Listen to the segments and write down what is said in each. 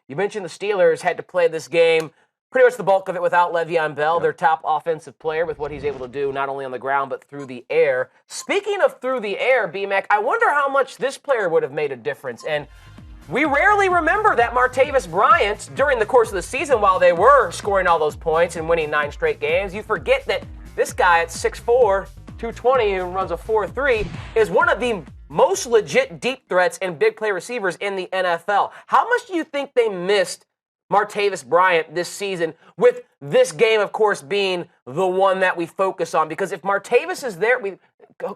You mentioned the Steelers had to play this game, pretty much the bulk of it without Le'Veon Bell, their top offensive player, with what he's able to do not only on the ground but through the air. Speaking of through the air, B-Mac, I wonder how much this player would have made a difference. And we rarely remember that Martavis Bryant, during the course of the season, while they were scoring all those points and winning 9 straight games, you forget that this guy at 6'4", 220, who runs a 4.3, is one of the most legit deep threats and big play receivers in the NFL. How much do you think they missed Martavis Bryant this season, with this game, of course, being the one that we focus on? Because if Martavis is there,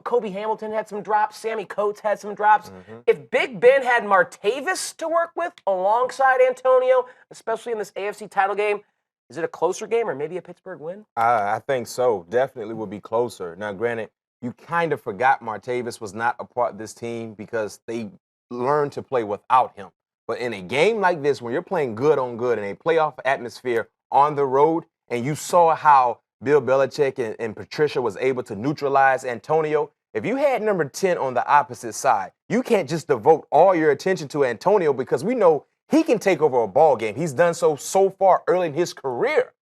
Kobe Hamilton had some drops, Sammy Coates had some drops. If Big Ben had Martavis to work with alongside Antonio, especially in this AFC title game, is it a closer game or maybe a Pittsburgh win? I think so. Definitely would be closer. Now, granted, you kind of forgot Martavis was not a part of this team because they learned to play without him. But in a game like this, when you're playing good on good in a playoff atmosphere on the road, and you saw how Bill Belichick and Patricia was able to neutralize Antonio, if you had number 10 on the opposite side, you can't just devote all your attention to Antonio, because we know he can take over a ball game. He's done so far early in his career.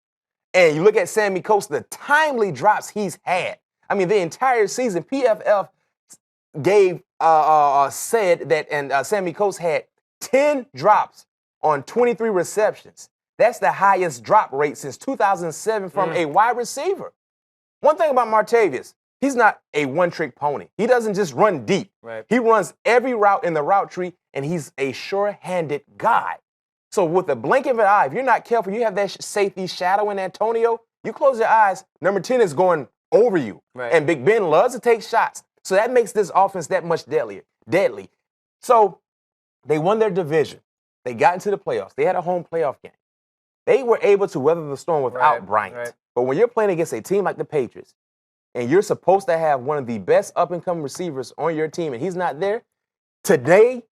And you look at Sammy Coates, the timely drops he's had. I mean, the entire season, PFF said that Sammy Coates had 10 drops on 23 receptions. That's the highest drop rate since 2007 from a wide receiver. One thing about Martavis, he's not a one-trick pony. He doesn't just run deep. Right. He runs every route in the route tree, and he's a sure-handed guy. So with a blink of an eye, if you're not careful, you have that safety shadowing Antonio, you close your eyes, number 10 is going over you. Right. And Big Ben loves to take shots. So that makes this offense that much deadly. So they won their division. They got into the playoffs. They had a home playoff game. They were able to weather the storm without Bryant. Right. But when you're playing against a team like the Patriots, and you're supposed to have one of the best up-and-coming receivers on your team, and he's not there, tonight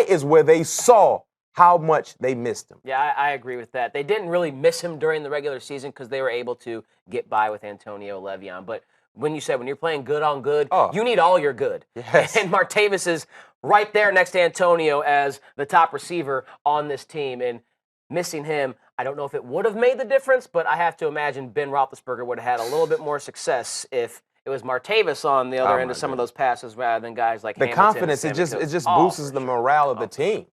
is where they saw how much they missed him. Yeah, I agree with that. They didn't really miss him during the regular season because they were able to get by with Antonio Le'Veon. But when you're playing good on good, you need all your good. Yes. And Martavis is right there next to Antonio as the top receiver on this team. And missing him, I don't know if it would have made the difference, but I have to imagine Ben Roethlisberger would have had a little bit more success if it was Martavis on the other end of some of those passes rather than guys like the Hamilton confidence. and It Sammy just Coates. boosts the morale of the team.